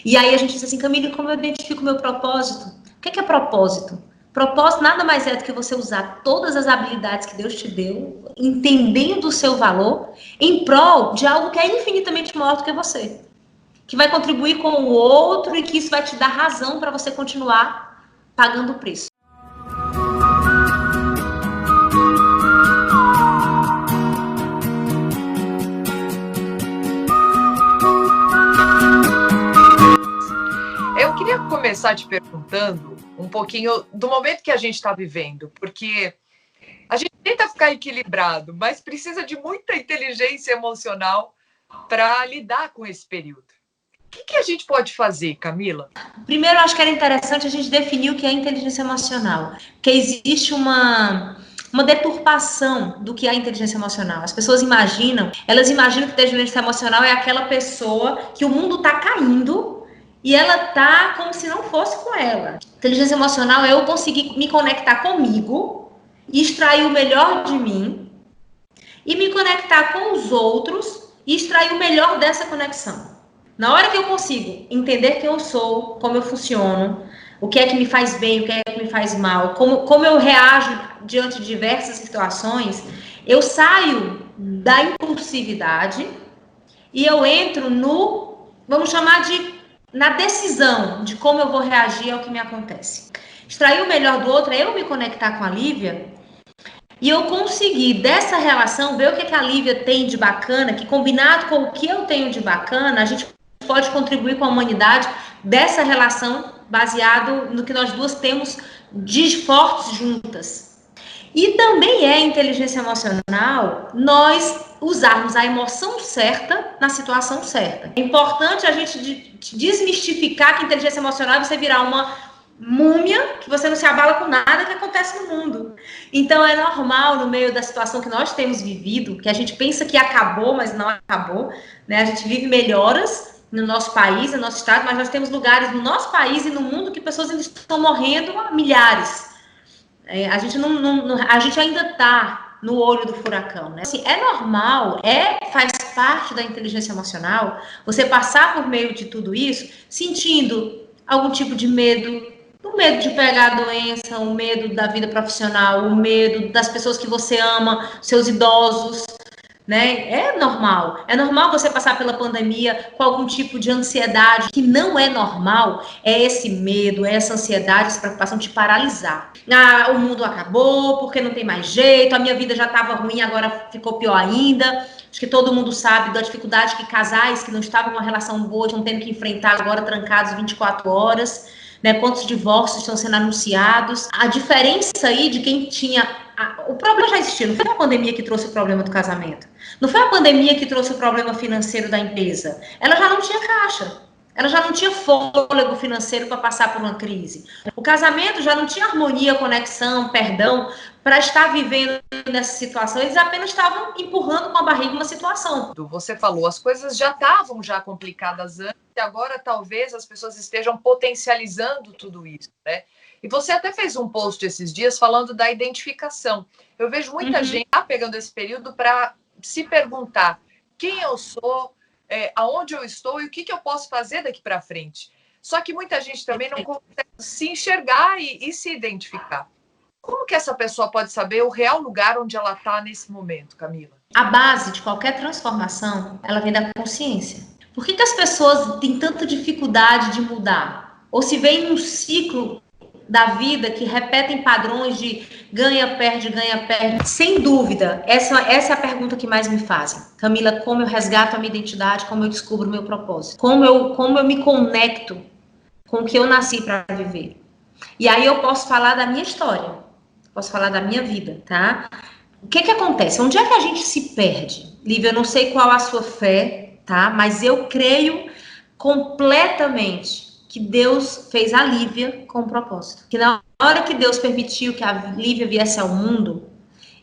E aí a gente diz assim, Camille, como eu identifico o meu propósito? O que é propósito? Propósito nada mais é do que você usar todas as habilidades que Deus te deu, entendendo o seu valor, em prol de algo que é infinitamente maior do que você. Que vai contribuir com o outro e que isso vai te dar razão para você continuar pagando o preço. Eu queria começar te perguntando um pouquinho do momento que a gente está vivendo, porque a gente tenta ficar equilibrado, mas precisa de muita inteligência emocional para lidar com esse período. O que a gente pode fazer, Camila? Primeiro, eu acho que era interessante a gente definir o que é inteligência emocional, porque existe uma deturpação do que é inteligência emocional. As pessoas elas imaginam que inteligência emocional é aquela pessoa que o mundo está caindo e ela tá como se não fosse com ela. Inteligência emocional é eu conseguir me conectar comigo, extrair o melhor de mim e me conectar com os outros e extrair o melhor dessa conexão. Na hora que eu consigo entender quem eu sou, como eu funciono, o que é que me faz bem, o que é que me faz mal, como eu reajo diante de diversas situações, eu saio da impulsividade e eu entro vamos chamar na decisão de como eu vou reagir ao que me acontece. Extrair o melhor do outro é eu me conectar com a Lívia e eu conseguir, dessa relação, ver o que a Lívia tem de bacana, que combinado com o que eu tenho de bacana, a gente pode contribuir com a humanidade dessa relação baseado no que nós duas temos de fortes juntas. E também é inteligência emocional nós usarmos a emoção certa na situação certa. É importante a gente desmistificar que inteligência emocional é você virar uma múmia, que você não se abala com nada que acontece no mundo. Então é normal, no meio da situação que nós temos vivido, que a gente pensa que acabou, mas não acabou, né? A gente vive melhoras no nosso país, no nosso estado, mas nós temos lugares no nosso país e no mundo que pessoas ainda estão morrendo a milhares. A gente ainda está no olho do furacão, né? Assim, é normal, faz parte da inteligência emocional você passar por meio de tudo isso, sentindo algum tipo de medo, o medo de pegar a doença, o medo da vida profissional, o medo das pessoas que você ama, seus idosos, né? É normal você passar pela pandemia com algum tipo de ansiedade. O que não é normal é esse medo, é essa ansiedade, essa preocupação te paralisar. Ah, o mundo acabou, porque não tem mais jeito, a minha vida já estava ruim, agora ficou pior ainda. Acho que todo mundo sabe da dificuldade que casais que não estavam numa relação boa estão tendo que enfrentar agora, trancados 24 horas. Né, quantos divórcios estão sendo anunciados. A diferença aí de quem tinha... O problema já existia, não foi a pandemia que trouxe o problema do casamento. Não foi a pandemia que trouxe o problema financeiro da empresa. Ela já não tinha caixa. Ela já não tinha fôlego financeiro para passar por uma crise. O casamento já não tinha harmonia, conexão, perdão para estar vivendo nessa situação. Eles apenas estavam empurrando com a barriga uma situação. Você falou, as coisas já estavam complicadas antes e agora talvez as pessoas estejam potencializando tudo isso, né? E você até fez um post esses dias falando da identificação. Eu vejo muita gente pegando esse período para se perguntar quem eu sou, aonde eu estou e o que eu posso fazer daqui para frente. Só que muita gente também não consegue se enxergar e se identificar. Como que essa pessoa pode saber o real lugar onde ela está nesse momento, Camila? A base de qualquer transformação, ela vem da consciência. Por que as pessoas têm tanta dificuldade de mudar? Ou se vem um ciclo da vida que repetem padrões de ganha, perde, ganha, perde. Sem dúvida, essa é a pergunta que mais me fazem. Camila, como eu resgato a minha identidade, como eu descubro o meu propósito? Como eu me conecto com o que eu nasci para viver? E aí eu posso falar da minha história, posso falar da minha vida, tá? O que acontece? Onde é que a gente se perde? Lívia, eu não sei qual a sua fé, tá? Mas eu creio completamente que Deus fez a Lívia com um propósito. Que na hora que Deus permitiu que a Lívia viesse ao mundo,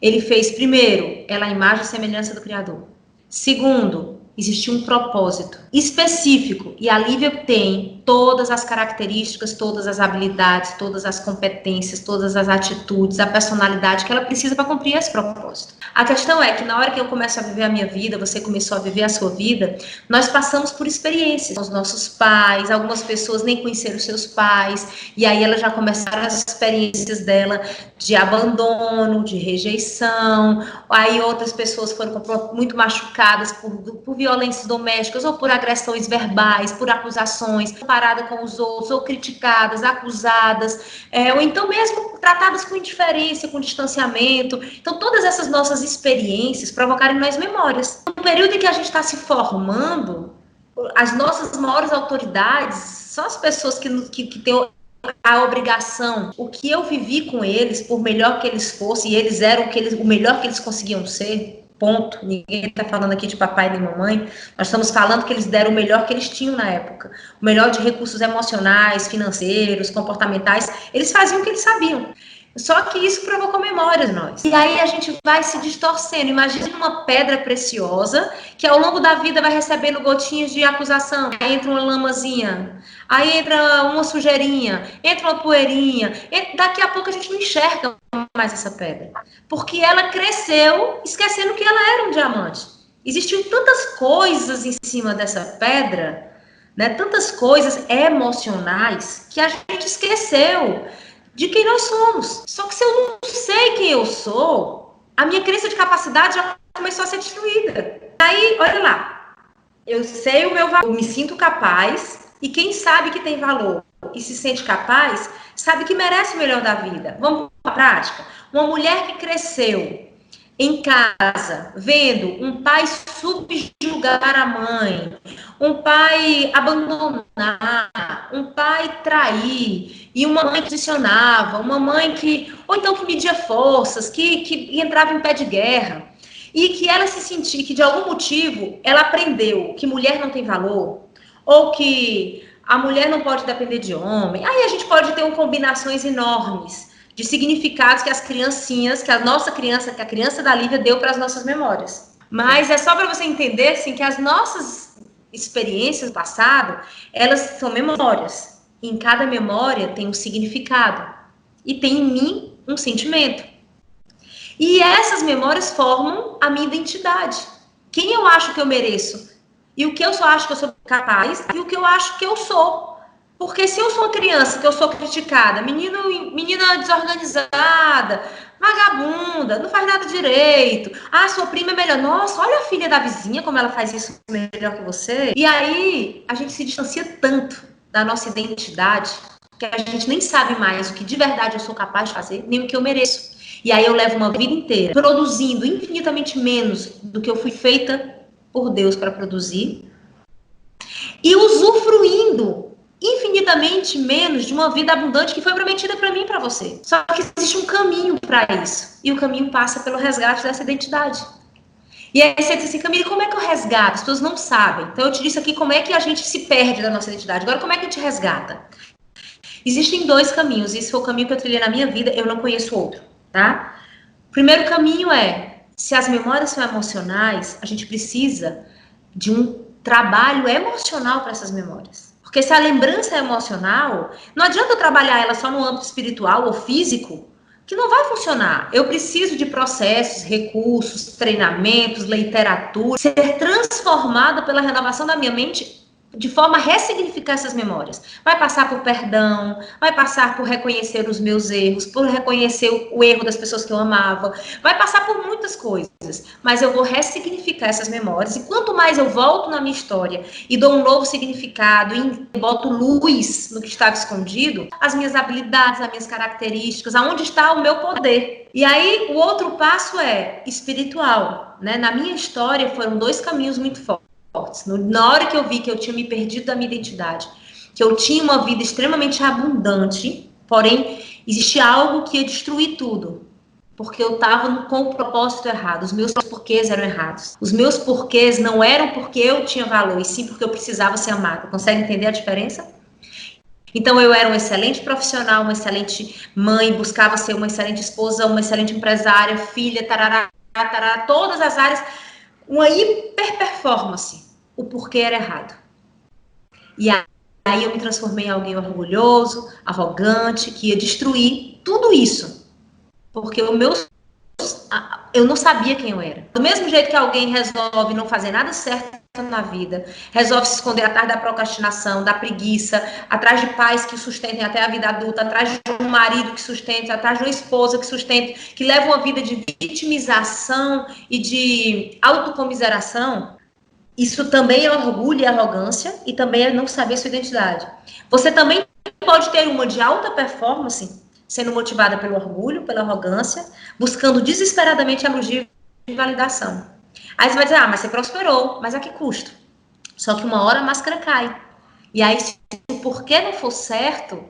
ele fez, primeiro, ela a imagem e semelhança do Criador. Segundo, Existia um propósito específico, e a Lívia tem todas as características, todas as habilidades, todas as competências, todas as atitudes, a personalidade que ela precisa para cumprir esse propósito. A questão é que na hora que eu começo a viver a minha vida, você começou a viver a sua vida, nós passamos por experiências com os nossos pais, algumas pessoas nem conheceram os seus pais, e aí elas já começaram as experiências dela de abandono, de rejeição, aí outras pessoas foram muito machucadas por violências domésticas, ou por agressões verbais, por acusações, comparadas com os outros, ou criticadas, acusadas, ou então mesmo tratadas com indiferença, com distanciamento. Então, todas essas nossas experiências provocaram em nós memórias. No período em que a gente está se formando, as nossas maiores autoridades são as pessoas que têm a obrigação, o que eu vivi com eles, por melhor que eles fossem, e eles eram o melhor que eles conseguiam ser, ponto. Ninguém está falando aqui de papai nem mamãe, nós estamos falando que eles deram o melhor que eles tinham na época, o melhor de recursos emocionais, financeiros, comportamentais, eles faziam o que eles sabiam. Só que isso provocou memórias nós. E aí a gente vai se distorcendo. Imagina uma pedra preciosa que ao longo da vida vai recebendo gotinhas de acusação. Aí entra uma lamazinha, aí entra uma sujeirinha, entra uma poeirinha. Daqui a pouco a gente não enxerga mais essa pedra. Porque ela cresceu esquecendo que ela era um diamante. Existiam tantas coisas em cima dessa pedra, né? Tantas coisas emocionais que a gente esqueceu de quem nós somos. Só que se eu não sei quem eu sou, a minha crença de capacidade já começou a ser destruída. Aí, olha lá, eu sei o meu valor, eu me sinto capaz, e quem sabe que tem valor e se sente capaz, sabe que merece o melhor da vida. Vamos para a prática? Uma mulher que cresceu em casa, vendo um pai subjugar a mãe, um pai abandonar, um pai trair, e uma mãe que posicionava, uma mãe que, ou então que media forças, que entrava em pé de guerra, e que ela se sentia, que de algum motivo ela aprendeu que mulher não tem valor, ou que a mulher não pode depender de homem. Aí a gente pode ter combinações enormes de significados que as criancinhas, que a nossa criança, que a criança da Lívia deu para as nossas memórias. Mas é só para você entender, assim, que as nossas experiências do passado, elas são memórias. Em cada memória tem um significado. E tem em mim um sentimento. E essas memórias formam a minha identidade. Quem eu acho que eu mereço? E o que eu só acho que eu sou capaz? E o que eu acho que eu sou? Porque se eu sou uma criança que eu sou criticada, menina desorganizada, vagabunda, não faz nada direito, sua prima é melhor, nossa, olha a filha da vizinha como ela faz isso melhor que você. E aí a gente se distancia tanto da nossa identidade que a gente nem sabe mais o que de verdade eu sou capaz de fazer, nem o que eu mereço. E aí eu levo uma vida inteira produzindo infinitamente menos do que eu fui feita por Deus para produzir e usufruindo infinitamente menos de uma vida abundante que foi prometida para mim e para você. Só que existe um caminho para isso. E o caminho passa pelo resgate dessa identidade. E aí você diz assim, Camille, como é que eu resgato? As pessoas não sabem. Então eu te disse aqui como é que a gente se perde da nossa identidade. Agora, como é que a gente resgata? Existem 2 caminhos. Esse foi o caminho que eu trilhei na minha vida. Eu não conheço outro, tá? O primeiro caminho é, se as memórias são emocionais, a gente precisa de um trabalho emocional para essas memórias. Porque se a lembrança é emocional, não adianta eu trabalhar ela só no âmbito espiritual ou físico, que não vai funcionar. Eu preciso de processos, recursos, treinamentos, literatura, ser transformada pela renovação da minha mente de forma a ressignificar essas memórias. Vai passar por perdão, vai passar por reconhecer os meus erros, por reconhecer o erro das pessoas que eu amava, vai passar por muitas coisas, mas eu vou ressignificar essas memórias, e quanto mais eu volto na minha história e dou um novo significado, e boto luz no que estava escondido, as minhas habilidades, as minhas características, aonde está o meu poder. E aí, o outro passo é espiritual, né? Na minha história, foram 2 caminhos muito fortes. Na hora que eu vi que eu tinha me perdido da minha identidade, que eu tinha uma vida extremamente abundante, porém, existia algo que ia destruir tudo, porque eu estava com o propósito errado, os meus porquês eram errados. Os meus porquês não eram porque eu tinha valor, e sim porque eu precisava ser amada. Consegue entender a diferença? Então, eu era um excelente profissional, uma excelente mãe, buscava ser uma excelente esposa, uma excelente empresária, filha, tarará, tarará, todas as áreas, uma hiper performance. o porquê era errado. E aí eu me transformei em alguém orgulhoso, arrogante, que ia destruir tudo isso. Porque eu não sabia quem eu era. Do mesmo jeito que alguém resolve não fazer nada certo na vida, resolve se esconder atrás da procrastinação, da preguiça, atrás de pais que sustentem até a vida adulta, atrás de um marido que sustente, atrás de uma esposa que sustente, que leva uma vida de vitimização e de autocomiseração, isso também é orgulho e arrogância, e também é não saber sua identidade. Você também pode ter uma de alta performance, sendo motivada pelo orgulho, pela arrogância, buscando desesperadamente elogio e validação. Aí você vai dizer, mas você prosperou, mas a que custo? Só que uma hora a máscara cai. E aí, se o porquê não for certo,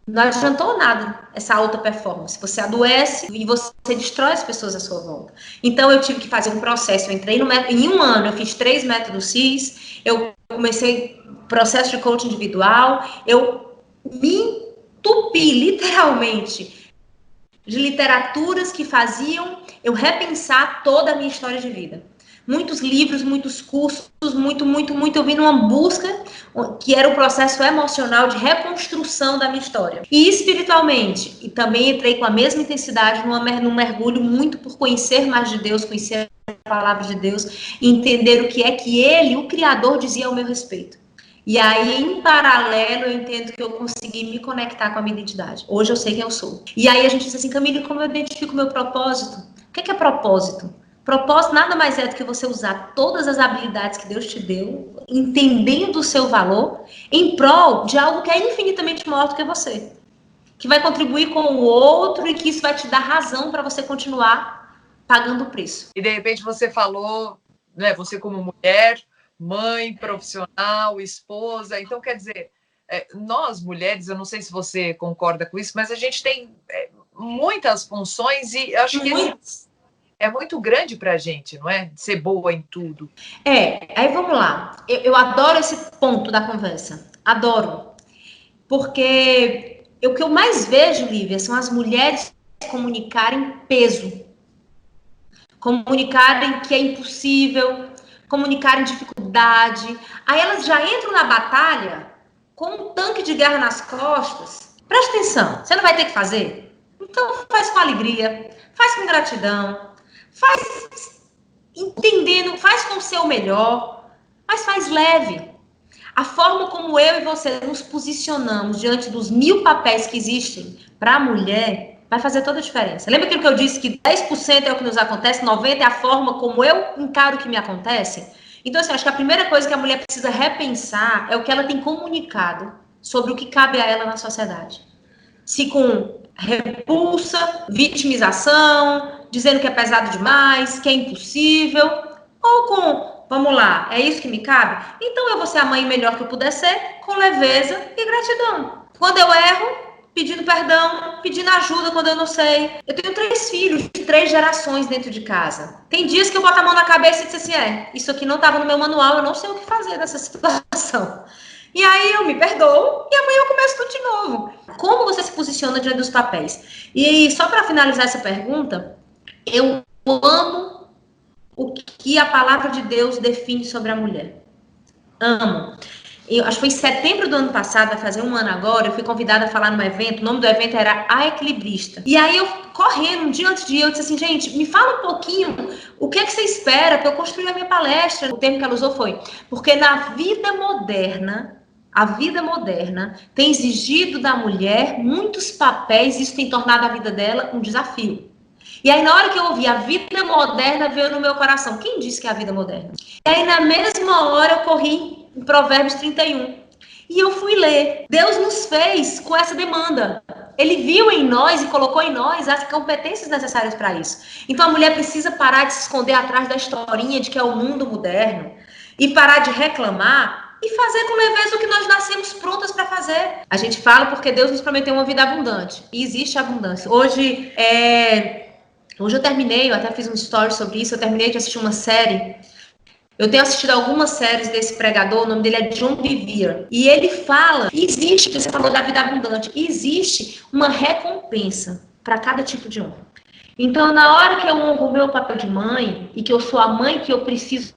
não adiantou nada essa alta performance. Você adoece e você destrói as pessoas à sua volta. Então, eu tive que fazer um processo. Eu entrei no método, em um ano, eu fiz 3 métodos CIS, eu comecei processo de coaching individual, eu me entupi, literalmente, de literaturas que faziam eu repensar toda a minha história de vida. Muitos livros, muitos cursos, muito, eu vim numa busca que era o processo emocional de reconstrução da minha história. E espiritualmente, e também entrei com a mesma intensidade num mergulho muito por conhecer mais de Deus, conhecer a palavra de Deus, e entender o que é que Ele, o Criador, dizia ao meu respeito. E aí, em paralelo, eu entendo que eu consegui me conectar com a minha identidade. Hoje eu sei quem eu sou. E aí a gente diz assim, Camille, como eu identifico o meu propósito? O que é propósito? Propósito nada mais é do que você usar todas as habilidades que Deus te deu, entendendo o seu valor, em prol de algo que é infinitamente maior do que você. Que vai contribuir com o outro e que isso vai te dar razão para você continuar pagando o preço. E de repente você falou, né, você como mulher, mãe, profissional, esposa. Então, quer dizer, nós mulheres, eu não sei se você concorda com isso, mas a gente tem muitas funções e acho que é muito grande para a gente, não é? Ser boa em tudo. Aí vamos lá. Eu adoro esse ponto da conversa. Adoro. Porque o que eu mais vejo, Lívia, são as mulheres comunicarem peso. Comunicarem que é impossível, comunicarem dificuldade. Aí elas já entram na batalha com um tanque de guerra nas costas. Presta atenção, você não vai ter que fazer? Então faz com alegria, faz com gratidão, faz entendendo, faz com o seu melhor, mas faz leve. A forma como eu e você nos posicionamos diante dos 1000 papéis que existem para a mulher vai fazer toda a diferença. Lembra aquilo que eu disse que 10% é o que nos acontece, 90% é a forma como eu encaro o que me acontece? Então, assim, acho que a primeira coisa que a mulher precisa repensar é o que ela tem comunicado sobre o que cabe a ela na sociedade. Se com repulsa, vitimização, dizendo que é pesado demais, que é impossível, ou com, vamos lá, é isso que me cabe? Então eu vou ser a mãe melhor que eu puder ser, com leveza e gratidão. Quando eu erro, pedindo perdão, pedindo ajuda quando eu não sei. Eu tenho 3 filhos de 3 gerações dentro de casa. Tem dias que eu boto a mão na cabeça e digo assim, isso aqui não estava no meu manual, eu não sei o que fazer nessa situação. E aí eu me perdoo e amanhã eu começo tudo de novo. Como você se posiciona diante dos papéis? E só para finalizar essa pergunta, eu amo o que a palavra de Deus define sobre a mulher. Amo. Eu acho que foi em setembro do ano passado, vai fazer um ano agora, eu fui convidada a falar num evento, o nome do evento era A Equilibrista. E aí eu, correndo, um dia antes de ir, eu disse assim, gente, me fala um pouquinho, o que é que você espera para eu construir a minha palestra? O termo que ela usou foi, porque na vida moderna, a vida moderna tem exigido da mulher muitos papéis, e isso tem tornado a vida dela um desafio. E aí, na hora que eu ouvi a vida moderna, veio no meu coração. Quem disse que é a vida moderna? E aí, na mesma hora, eu corri em Provérbios 31. E eu fui ler. Deus nos fez com essa demanda. Ele viu em nós e colocou em nós as competências necessárias para isso. Então, a mulher precisa parar de se esconder atrás da historinha de que é o mundo moderno e parar de reclamar e fazer com leveza o que nós nascemos prontas para fazer. A gente fala porque Deus nos prometeu uma vida abundante. E existe abundância. Hoje eu terminei, eu até fiz um story sobre isso, eu terminei de assistir uma série. Eu tenho assistido algumas séries desse pregador, o nome dele é John Bevere. E ele fala, existe, você falou da vida abundante, existe uma recompensa para cada tipo de honra. Então, na hora que eu honro o meu papel de mãe, e que eu sou a mãe que eu preciso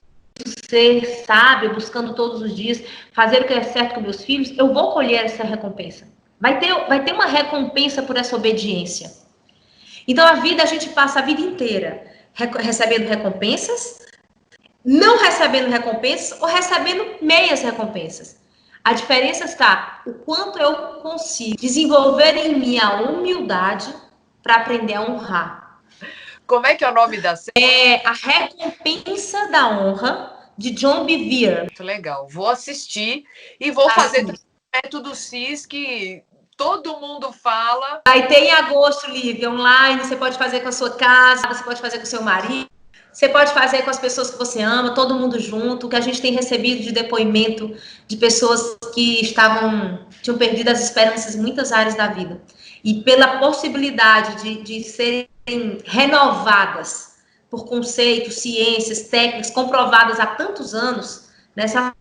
ser sábio, buscando todos os dias fazer o que é certo com meus filhos, eu vou colher essa recompensa. Vai ter uma recompensa por essa obediência. Então, a gente passa a vida inteira recebendo recompensas, não recebendo recompensas ou recebendo meias recompensas. A diferença está o quanto eu consigo desenvolver em mim a humildade para aprender a honrar. Como é que é o nome da série? É A Recompensa da Honra, de John Bevere. Muito legal. Vou assistir e vou fazer o método CIS que todo mundo fala. Vai ter em agosto, Lívia, online. Você pode fazer com a sua casa, você pode fazer com o seu marido, você pode fazer com as pessoas que você ama, todo mundo junto. O que a gente tem recebido de depoimento de pessoas que tinham perdido as esperanças em muitas áreas da vida. E pela possibilidade de serem renovadas por conceitos, ciências, técnicas comprovadas há tantos anos, nessa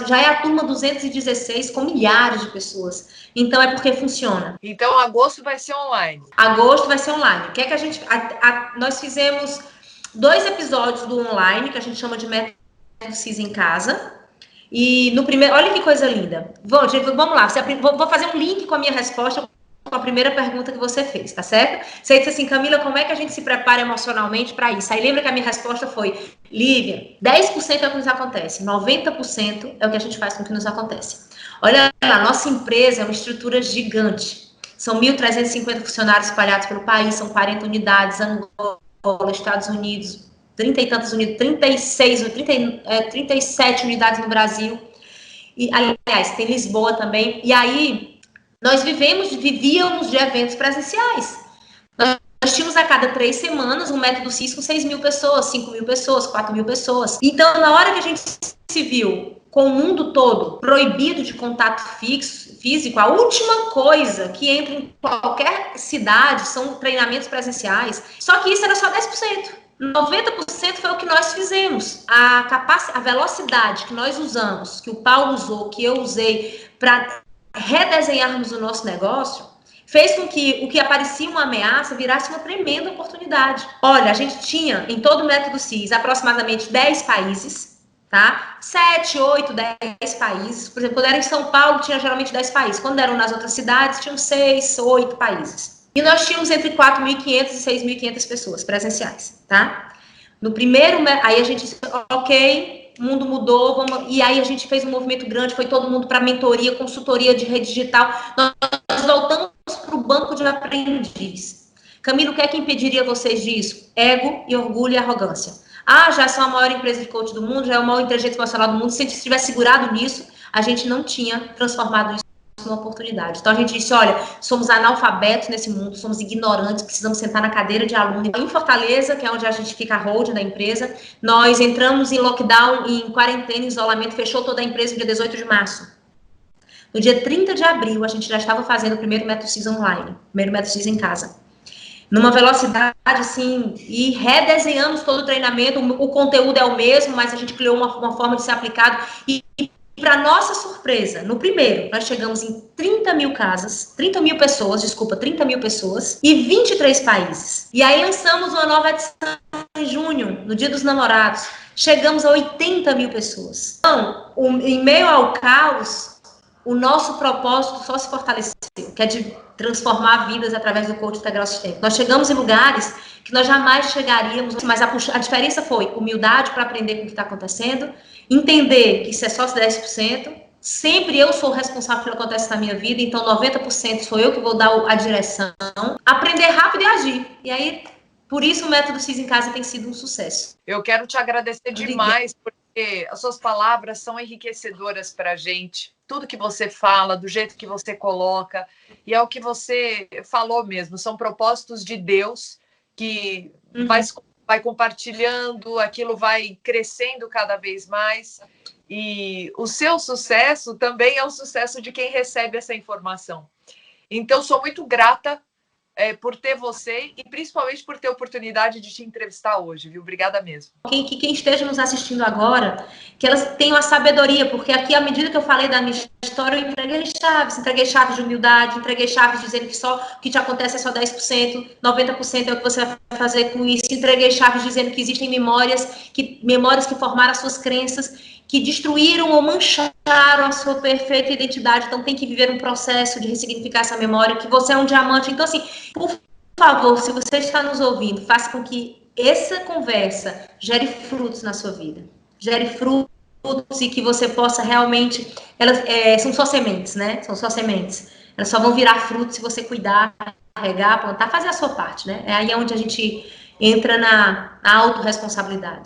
já é a turma 216 com milhares de pessoas. Então é porque funciona. Então agosto vai ser online. Agosto vai ser online. O que é que a gente... nós fizemos 2 episódios do online, que a gente chama de Método CIS em Casa. E no primeiro... Olha que coisa linda. Vamos lá. Vou fazer um link com a minha resposta com a primeira pergunta que você fez, tá certo? Você disse assim, Camila, como é que a gente se prepara emocionalmente para isso? Aí lembra que a minha resposta foi, Lívia, 10% é o que nos acontece, 90% é o que a gente faz com o que nos acontece. Olha lá, nossa empresa é uma estrutura gigante. São 1.350 funcionários espalhados pelo país, são 40 unidades, Angola, Estados Unidos, 30 e tantos unidades, 37 unidades no Brasil. E, aliás, tem Lisboa também. E aí, nós vivíamos de eventos presenciais. Nós tínhamos a cada 3 semanas um método CIS com 6.000 pessoas, 5.000 pessoas, 4.000 pessoas. Então, na hora que a gente se viu com o mundo todo proibido de contato físico, a última coisa que entra em qualquer cidade são treinamentos presenciais. Só que isso era só 10%. 90% foi o que nós fizemos. A velocidade que nós usamos, que o Paulo usou, que eu usei para redesenharmos o nosso negócio, fez com que o que aparecia uma ameaça virasse uma tremenda oportunidade. Olha, a gente tinha em todo o método CIS aproximadamente 10 países, tá? 7, 8, 10 países. Por exemplo, quando era em São Paulo, tinha geralmente 10 países. Quando eram nas outras cidades, tinham 6, 8 países. E nós tínhamos entre 4.500 e 6.500 pessoas presenciais, tá? No primeiro, aí a gente disse, ok, o mundo mudou, e aí a gente fez um movimento grande, foi todo mundo para mentoria, consultoria de rede digital. Nós voltamos para o banco de aprendiz. Camila, o que é que impediria vocês disso? Ego e orgulho e arrogância. Já são a maior empresa de coach do mundo, já é o maior inteligente emocional do mundo. Se a gente tivesse segurado nisso, a gente não tinha transformado isso numa oportunidade. Então a gente disse, olha, somos analfabetos nesse mundo, somos ignorantes, precisamos sentar na cadeira de aluno. Em Fortaleza, que é onde a gente fica a holding da empresa, nós entramos em lockdown, em quarentena, em isolamento, fechou toda a empresa no dia 18 de março. No dia 30 de abril, a gente já estava fazendo o primeiro método CIS online, o primeiro método CIS em casa. Numa velocidade, assim, e redesenhamos todo o treinamento, o conteúdo é o mesmo, mas a gente criou uma forma de ser aplicado, e para nossa surpresa, no primeiro, nós chegamos em 30 mil pessoas e 23 países. E aí lançamos uma nova edição em junho, no Dia dos Namorados. Chegamos a 80 mil pessoas. Então, em meio ao caos, o nosso propósito só se fortaleceu, que é de transformar vidas através do coaching integral sistêmico. Nós chegamos em lugares que nós jamais chegaríamos, mas a diferença foi humildade para aprender com o que está acontecendo, entender que isso é só 10%, sempre eu sou responsável pelo que acontece na minha vida, então 90% sou eu que vou dar a direção, aprender rápido e agir. E aí, por isso o método CIS em Casa tem sido um sucesso. Eu quero te agradecer demais, porque as suas palavras são enriquecedoras para a gente. Tudo que você fala, do jeito que você coloca, e é o que você falou mesmo, são propósitos de Deus que vai compartilhando, aquilo vai crescendo cada vez mais, e o seu sucesso também é o sucesso de quem recebe essa informação. Então, sou muito grata por ter você e principalmente por ter a oportunidade de te entrevistar hoje, viu? Obrigada mesmo. Quem esteja nos assistindo agora, que elas tenham a sabedoria, porque aqui, à medida que eu falei da minha história, eu entreguei chaves de humildade, entreguei chaves dizendo que só o que te acontece é só 10%, 90% é o que você vai fazer com isso, entreguei chaves dizendo que existem memórias que formaram as suas crenças, que destruíram ou mancharam a sua perfeita identidade, então tem que viver um processo de ressignificar essa memória, que você é um diamante. Então, assim, por favor, se você está nos ouvindo, faça com que essa conversa gere frutos na sua vida, gere frutos e que você possa realmente, elas são só sementes, né? São só sementes. Elas só vão virar frutos se você cuidar, regar, plantar, fazer a sua parte, né? É aí onde a gente entra na autorresponsabilidade.